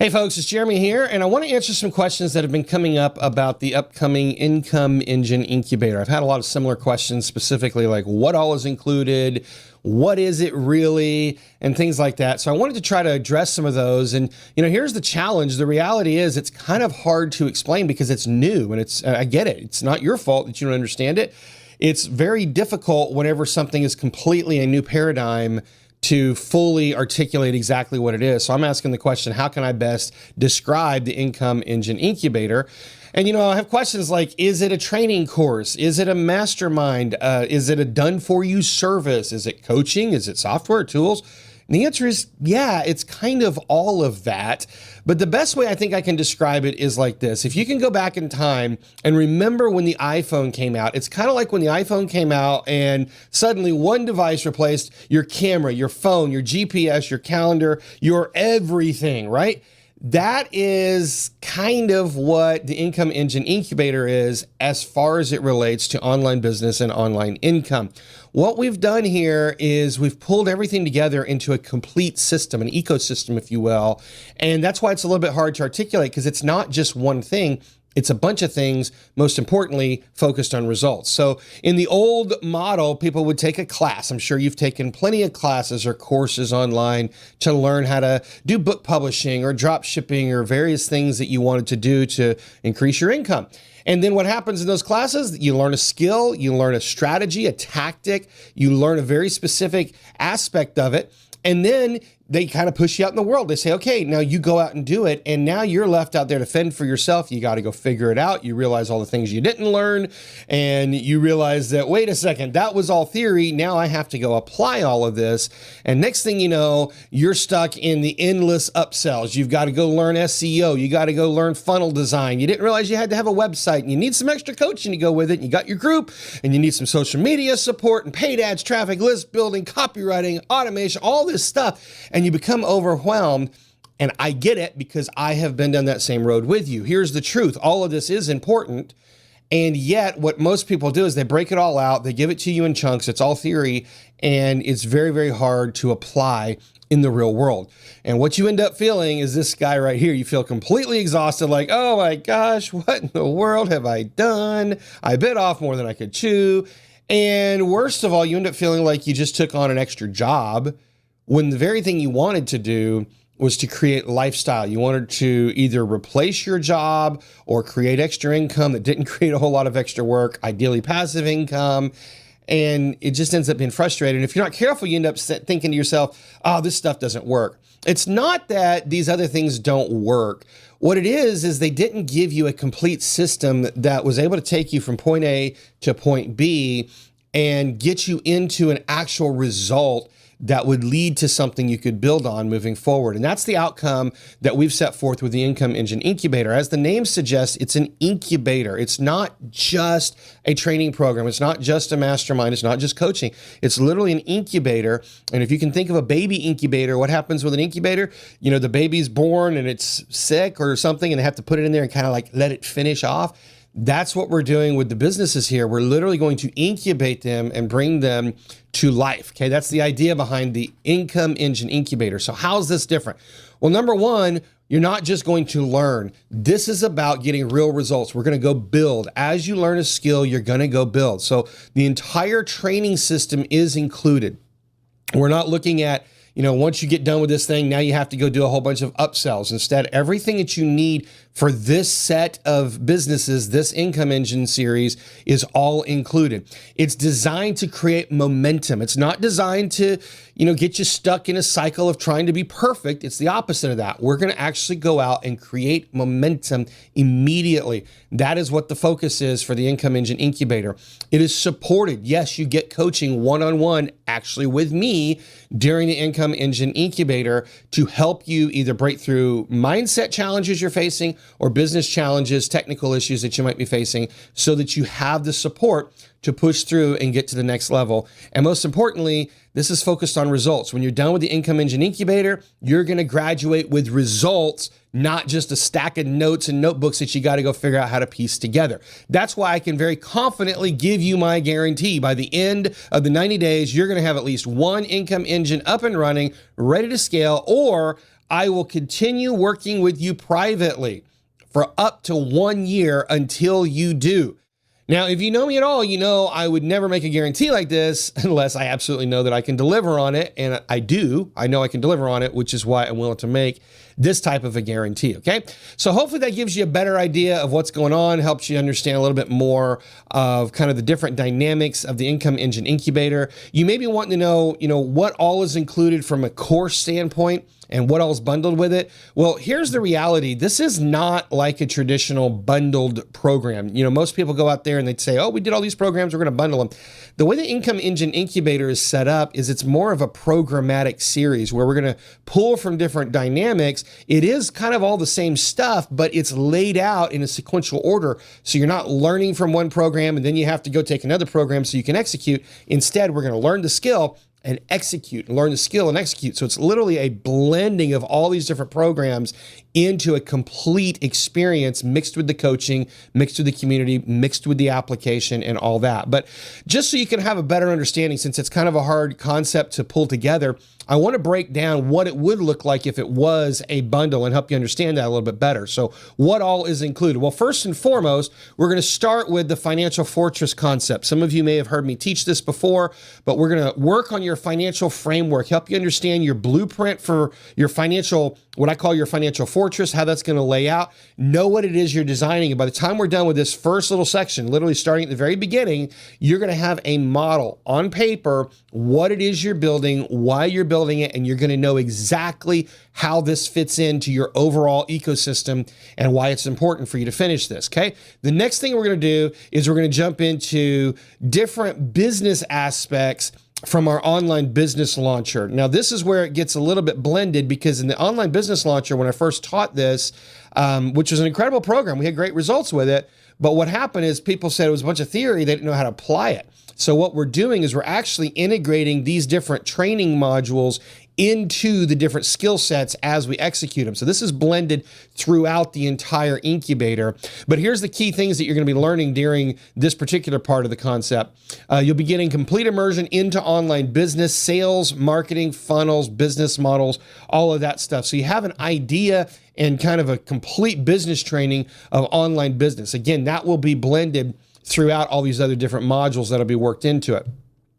Hey folks, it's Jeremy here, and I want to answer some questions that have been coming up about the upcoming Income Engine Incubator. I've had a lot of similar questions, specifically like what all is included, what is it really, and things like that. So I wanted to try to address some of those. And here's the challenge. The reality is it's kind of hard to explain because it's new, and I get it. It's not your fault that you don't understand it. It's very difficult whenever something is completely a new paradigm to fully articulate exactly what it is. So I'm asking the question, how can I best describe the Income Engine Incubator? And I have questions like, is it a training course? Is it a mastermind? Is it a done-for-you service? Is it coaching? Is it software, tools? And the answer is, yeah, it's kind of all of that. But the best way I think I can describe it is like this. If you can go back in time and remember when the iPhone came out, it's kind of like when the iPhone came out and suddenly one device replaced your camera, your phone, your GPS, your calendar, your everything, right? That is kind of what the Income Engine Incubator is as far as it relates to online business and online income. What we've done here is we've pulled everything together into a complete system, an ecosystem, if you will. And that's why it's a little bit hard to articulate because it's not just one thing. It's a bunch of things, most importantly, focused on results. So in the old model, people would take a class. I'm sure you've taken plenty of classes or courses online to learn how to do book publishing or drop shipping or various things that you wanted to do to increase your income. And then what happens in those classes, you learn a skill, you learn a strategy, a tactic, you learn a very specific aspect of it. And then they kind of push you out in the world. They say, okay, now you go out and do it. And now you're left out there to fend for yourself. You got to go figure it out. You realize all the things you didn't learn. And you realize that, wait a second, that was all theory. Now I have to go apply all of this. And next thing you know, you're stuck in the endless upsells. You've got to go learn SEO. You got to go learn funnel design. You didn't realize you had to have a website and you need some extra coaching to go with it. And you got your group and you need some social media support and paid ads, traffic, list building, copywriting, automation, all this stuff. And you become overwhelmed. And I get it because I have been down that same road with you. Here's the truth. All of this is important. And yet what most people do is they break it all out. They give it to you in chunks. It's all theory. And it's very, very hard to apply in the real world. And what you end up feeling is this guy right here. You feel completely exhausted, like, oh my gosh, what in the world have I done? I bit off more than I could chew. And worst of all, you end up feeling like you just took on an extra job when the very thing you wanted to do was to create lifestyle. You wanted to either replace your job or create extra income that didn't create a whole lot of extra work, ideally passive income. And it just ends up being frustrating. And if you're not careful, you end up thinking to yourself, oh, this stuff doesn't work. It's not that these other things don't work. What it is they didn't give you a complete system that was able to take you from point A to point B and get you into an actual result that would lead to something you could build on moving forward. And that's the outcome that we've set forth with the Income Engine Incubator. As the name suggests, it's an incubator. It's not just a training program. It's not just a mastermind. It's not just coaching. It's literally an incubator. And if you can think of a baby incubator, what happens with an incubator? The baby's born and it's sick or something and they have to put it in there and kind of like let it finish off. That's what we're doing with the businesses here. We're literally going to incubate them and bring them to life. Okay, that's the idea behind the Income Engine Incubator. So how's this different? Well, number one, you're not just going to learn. This is about getting real results. We're going to go build. As you learn a skill, you're going to go build. So the entire training system is included. We're not looking at once you get done with this thing, now you have to go do a whole bunch of upsells. Instead, everything that you need for this set of businesses, this Income Engine series is all included. It's designed to create momentum. It's not designed to, get you stuck in a cycle of trying to be perfect. It's the opposite of that. We're going to actually go out and create momentum immediately. That is what the focus is for the Income Engine Incubator. It is supported. Yes, you get coaching one-on-one actually with me during the Income Engine Incubator to help you either break through mindset challenges you're facing or business challenges, technical issues that you might be facing so that you have the support to push through and get to the next level. And most importantly, this is focused on results. When you're done with the Income Engine Incubator, you're going to graduate with results, not just a stack of notes and notebooks that you got to go figure out how to piece together. That's why I can very confidently give you my guarantee. By the end of the 90 days, you're going to have at least one income engine up and running, ready to scale, or I will continue working with you privately for up to 1 year until you do. Now, if you know me at all, you know I would never make a guarantee like this unless I absolutely know that I can deliver on it. And I do. I know I can deliver on it, which is why I'm willing to make this type of a guarantee, okay? So hopefully that gives you a better idea of what's going on, helps you understand a little bit more of kind of the different dynamics of the Income Engine Incubator. You may be wanting to know, what all is included from a course standpoint and what all is bundled with it. Well, here's the reality. This is not like a traditional bundled program. Most people go out there and they'd say, oh, we did all these programs, we're going to bundle them. The way the Income Engine Incubator is set up is it's more of a programmatic series where we're going to pull from different dynamics. It is kind of all the same stuff, but it's laid out in a sequential order. So you're not learning from one program and then you have to go take another program so you can execute. Instead, we're going to learn the skill and execute, learn the skill and execute. So it's literally a blending of all these different programs into a complete experience mixed with the coaching, mixed with the community, mixed with the application and all that. But just so you can have a better understanding, since it's kind of a hard concept to pull together, I want to break down what it would look like if it was a bundle and help you understand that a little bit better. So what all is included? Well, first and foremost, we're going to start with the financial fortress concept. Some of you may have heard me teach this before, but we're going to work on your financial framework, help you understand your blueprint for your financial, what I call your financial fortress, how that's going to lay out, know what it is you're designing. And by the time we're done with this first little section, literally starting at the very beginning, you're going to have a model on paper, what it is you're building, why you're building it, and you're going to know exactly how this fits into your overall ecosystem and why it's important for you to finish this, okay? The next thing we're going to do is we're going to jump into different business aspects from our online business launcher. Now, this is where it gets a little bit blended because in the online business launcher, when I first taught this, which was an incredible program, we had great results with it. But what happened is people said it was a bunch of theory. They didn't know how to apply it. So what we're doing is we're actually integrating these different training modules into the different skill sets as we execute them. So this is blended throughout the entire incubator. But here's the key things that you're going to be learning during this particular part of the concept. You'll be getting complete immersion into online business, sales, marketing, funnels, business models, all of that stuff. So you have an idea and kind of a complete business training of online business. Again, that will be blended throughout all these other different modules that'll be worked into it.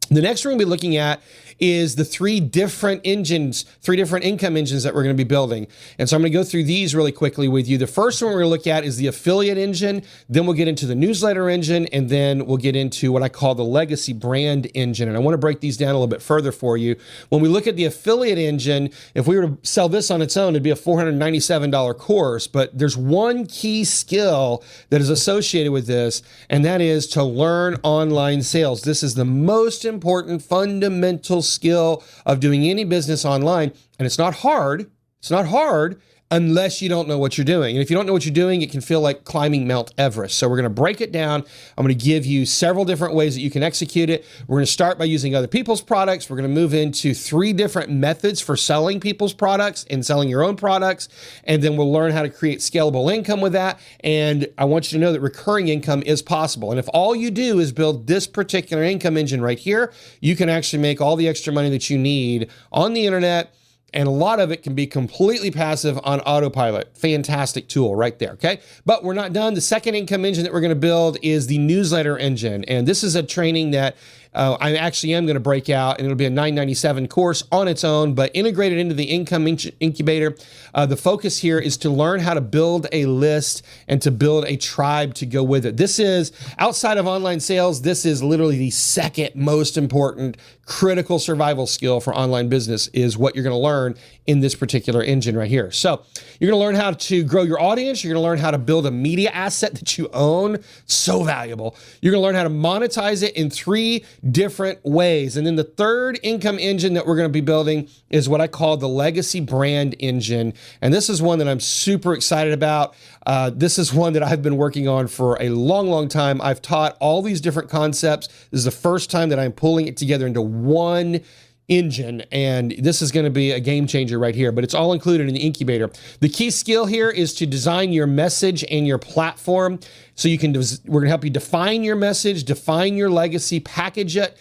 The next we're going to be looking at is the three different income engines that we're going to be building. And so I'm going to go through these really quickly with you. The first one we're going to look at is the affiliate engine. Then we'll get into the newsletter engine, and then we'll get into what I call the legacy brand engine. And I want to break these down a little bit further for you. When we look at the affiliate engine, if we were to sell this on its own, it'd be a $497 course. But there's one key skill that is associated with this, and that is to learn online sales. This is the most important fundamental skill of doing any business online. And it's not hard. It's not hard unless you don't know what you're doing. And if you don't know what you're doing, it can feel like climbing Mount Everest. So we're going to break it down. I'm going to give you several different ways that you can execute it. We're going to start by using other people's products. We're going to move into 3 different methods for selling people's products and selling your own products. And then we'll learn how to create scalable income with that. And I want you to know that recurring income is possible. And if all you do is build this particular income engine right here, you can actually make all the extra money that you need on the internet. And a lot of it can be completely passive on autopilot. Fantastic tool right there, okay? But we're not done. The second income engine that we're going to build is the newsletter engine. And this is a training that I actually am going to break out, and it'll be a $997 course on its own, but integrated into the Income Incubator. The focus here is to learn how to build a list and to build a tribe to go with it. This is, outside of online sales, this is literally the second most important critical survival skill for online business is what you're going to learn in this particular engine right here. So you're going to learn how to grow your audience. You're going to learn how to build a media asset that you own. So valuable. You're going to learn how to monetize it in 3 different ways. And then the third income engine that we're going to be building is what I call the legacy brand engine. And this is one that I'm super excited about. This is one that I've been working on for a long, long time. I've taught all these different concepts. This is the first time that I'm pulling it together into one engine, and this is going to be a game changer right here, but it's all included in the incubator. The key skill here is to design your message and your platform. So we're going to help you define your message, define your legacy, package it,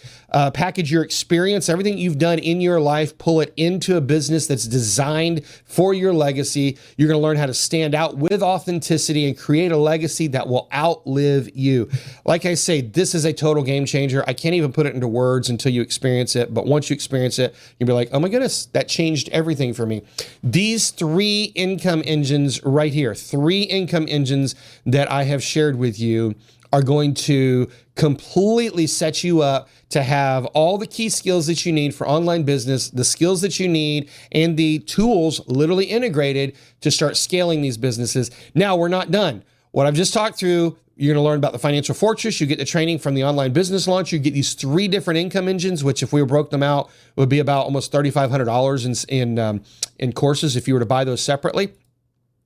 package your experience, everything you've done in your life, pull it into a business that's designed for your legacy. You're going to learn how to stand out with authenticity and create a legacy that will outlive you. Like I say, this is a total game changer. I can't even put it into words until you experience it. But once you experience it, you'll be like, oh my goodness, that changed everything for me. These 3 income engines right here, 3 income engines that I have shared with you are going to completely set you up to have all the key skills that you need for online business, the skills that you need, and the tools literally integrated to start scaling these businesses. Now, we're not done. What I've just talked through, you're going to learn about the financial fortress. You get the training from the online business launch. You get these 3 different income engines, which if we broke them out, would be about almost $3,500 in courses if you were to buy those separately.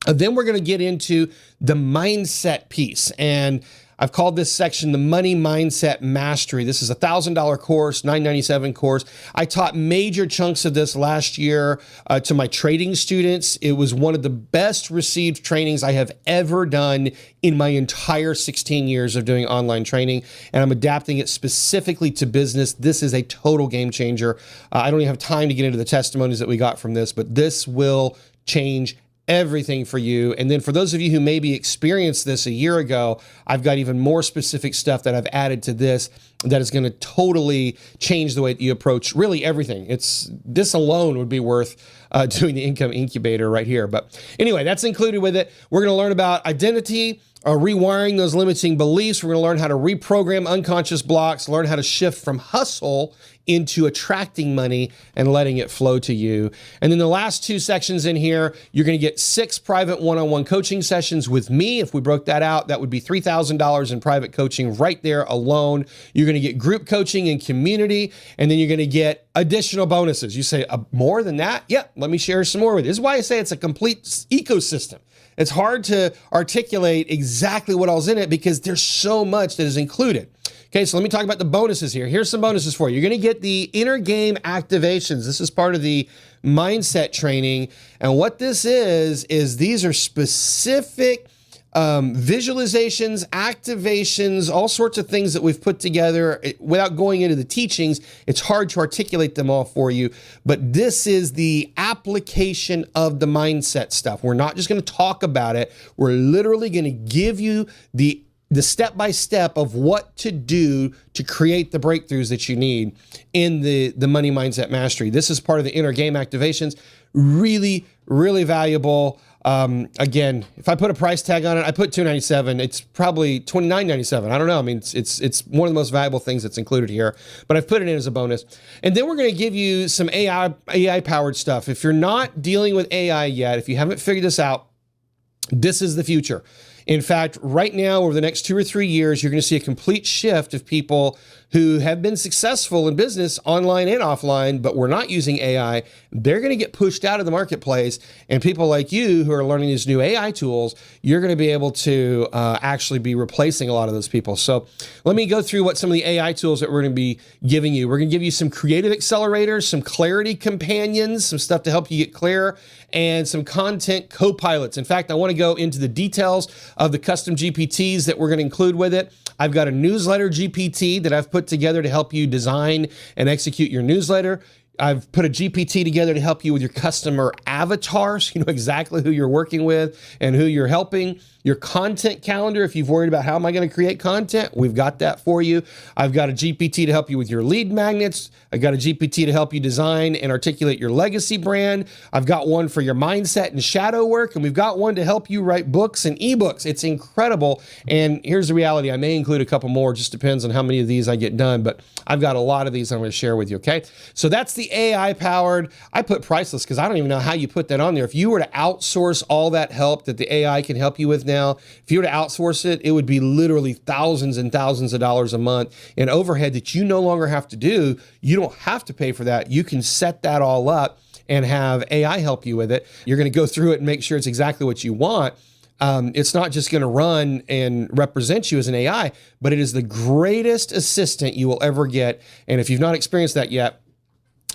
Then we're going to get into the mindset piece. And I've called this section the Money Mindset Mastery. This is a $1,000 course, $997 course. I taught major chunks of this last year to my trading students. It was one of the best received trainings I have ever done in my entire 16 years of doing online training. And I'm adapting it specifically to business. This is a total game changer. I don't even have time to get into the testimonies that we got from this, but this will change everything for you. And then for those of you who maybe experienced this a year ago, I've got even more specific stuff that I've added to this that is going to totally change the way that you approach really everything. This alone would be worth doing the Income Incubator right here. But anyway, that's included with it. We're going to learn about identity, rewiring those limiting beliefs. We're going to learn how to reprogram unconscious blocks, learn how to shift from hustle into attracting money and letting it flow to you. And then the last 2 sections in here, you're going to get 6 private one-on-one coaching sessions with me. If we broke that out, that would be $3,000 in private coaching right there alone. You're going to get group coaching and community, and then you're going to get additional bonuses. You say, more than that? Yeah, let me share some more with you. This is why I say it's a complete ecosystem. It's hard to articulate exactly what all's in it because there's so much that is included. Okay, so let me talk about the bonuses here. Here's some bonuses for you. You're going to get the inner game activations. This is part of the mindset training. And what this is these are specific visualizations, activations, all sorts of things that we've put together. Without going into the teachings, it's hard to articulate them all for you. But this is the application of the mindset stuff. We're not just going to talk about it. We're literally going to give you the step-by-step of what to do to create the breakthroughs that you need in the Money Mindset Mastery. This is part of the inner game activations. Really, really valuable. Again, if I put a price tag on it, I put $297. It's probably $29.97. I don't know. I mean, it's one of the most valuable things that's included here, but I've put it in as a bonus. And then we're going to give you some AI powered stuff. If you're not dealing with AI yet, if you haven't figured this out, this is the future. In fact, right now, over the next 2 or 3 years, you're going to see a complete shift of people who have been successful in business online and offline, but we're not using AI. They're going to get pushed out of the marketplace. And people like you who are learning these new AI tools, you're going to be able to actually be replacing a lot of those people. So let me go through what some of the AI tools that we're going to be giving you. We're going to give you some creative accelerators, some clarity companions, some stuff to help you get clear, and some content co-pilots. In fact, I want to go into the details of the custom GPTs that we're going to include with it. I've got a newsletter GPT that I've put together to help you design and execute your newsletter. I've put a GPT together to help you with your customer avatars. You know exactly who you're working with and who you're helping. Your content calendar, if you've worried about how am I going to create content, we've got that for you. I've got a GPT to help you with your lead magnets. I've got a GPT to help you design and articulate your legacy brand. I've got one for your mindset and shadow work, and we've got one to help you write books and ebooks. It's incredible. And here's the reality. I may include a couple more, just depends on how many of these I get done, but I've got a lot of these I'm going to share with you, okay? So that's the AI powered. I put priceless because I don't even know how you put that on there. If you were to outsource all that help that the AI can help you with now, if you were to outsource it, it would be literally thousands and thousands of dollars a month in overhead that you no longer have to do. You don't have to pay for that. You can set that all up and have AI help you with it. You're going to go through it and make sure it's exactly what you want. It's not just going to run and represent you as an AI, but it is the greatest assistant you will ever get. And if you've not experienced that yet,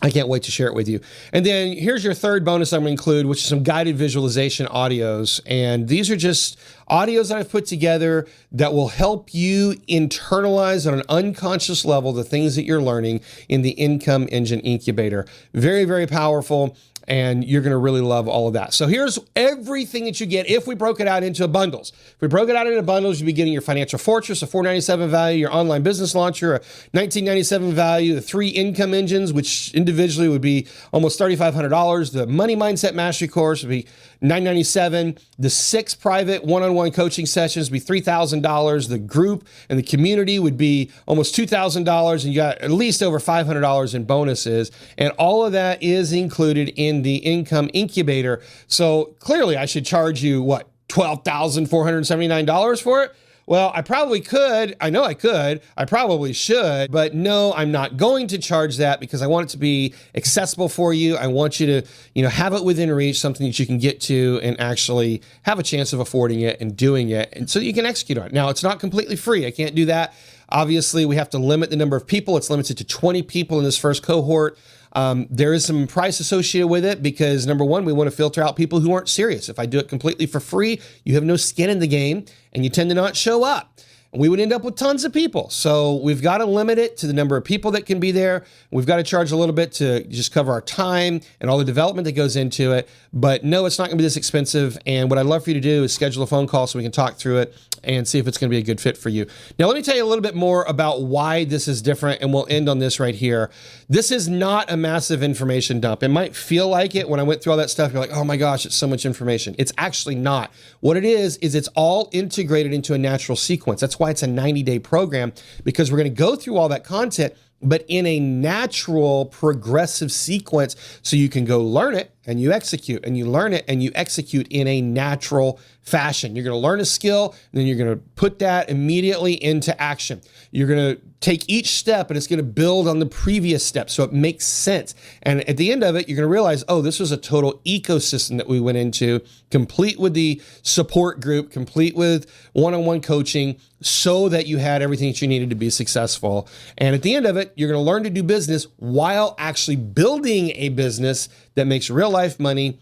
I can't wait to share it with you. And then here's your third bonus I'm going to include, which is some guided visualization audios. And these are just audios that I've put together that will help you internalize on an unconscious level the things that you're learning in the Income Engine Incubator. Very, very powerful. And you're going to really love all of that. So here's everything that you get if we broke it out into bundles. If we broke it out into bundles, you'd be getting your financial fortress, a $497 value, your online business launcher, a $1997 value, the 3 income engines, which individually would be almost $3,500. The money mindset mastery course would be $997. The 6 private one-on-one coaching sessions would be $3,000. The group and the community would be almost $2,000. And you got at least over $500 in bonuses. And all of that is included in the Income Incubator. So clearly I should charge you, what, $12,479 for it? Well, I probably could. I know I could. I probably should. But no, I'm not going to charge that because I want it to be accessible for you. I want you to, have it within reach, something that you can get to and actually have a chance of affording it and doing it, and so you can execute on it. Now, it's not completely free. I can't do that. Obviously, we have to limit the number of people. It's limited to 20 people in this first cohort. There is some price associated with it because, number one, we want to filter out people who aren't serious. If I do it completely for free, you have no skin in the game and you tend to not show up. We would end up with tons of people. So we've got to limit it to the number of people that can be there. We've got to charge a little bit to just cover our time and all the development that goes into it. But no, it's not going to be this expensive. And what I'd love for you to do is schedule a phone call so we can talk through it and see if it's going to be a good fit for you. Now, let me tell you a little bit more about why this is different, and we'll end on this right here. This is not a massive information dump. It might feel like it when I went through all that stuff. You're like, oh my gosh, it's so much information. It's actually not. What it is it's all integrated into a natural sequence. That's why it's a 90-day program, because we're going to go through all that content, but in a natural, progressive sequence, so you can go learn it and you execute, and you learn it and you execute in a natural fashion. You're going to learn a skill, and then you're going to put that immediately into action. You're going to take each step, and it's going to build on the previous step, so it makes sense. And at the end of it, you're going to realize, oh, this was a total ecosystem that we went into, complete with the support group, complete with one-on-one coaching, so that you had everything that you needed to be successful. And at the end of it, you're going to learn to do business while actually building a business that makes real life money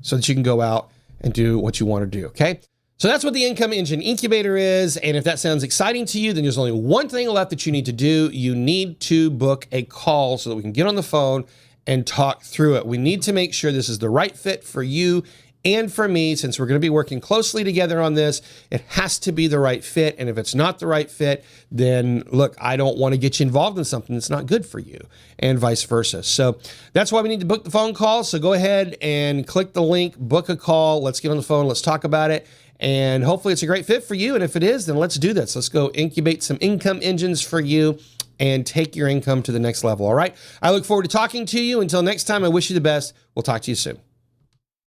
so that you can go out and do what you want to do, okay? So that's what the Income Engine Incubator is. And if that sounds exciting to you, then there's only one thing left that you need to do. You need to book a call so that we can get on the phone and talk through it. We need to make sure this is the right fit for you and for me. Since we're going to be working closely together on this, it has to be the right fit. And if it's not the right fit, then look, I don't want to get you involved in something that's not good for you, and vice versa. So that's why we need to book the phone call. So go ahead and click the link, book a call. Let's get on the phone. Let's talk about it. And hopefully it's a great fit for you. And if it is, then let's do this. Let's go incubate some income engines for you and take your income to the next level. All right. I look forward to talking to you. Until next time, I wish you the best. We'll talk to you soon.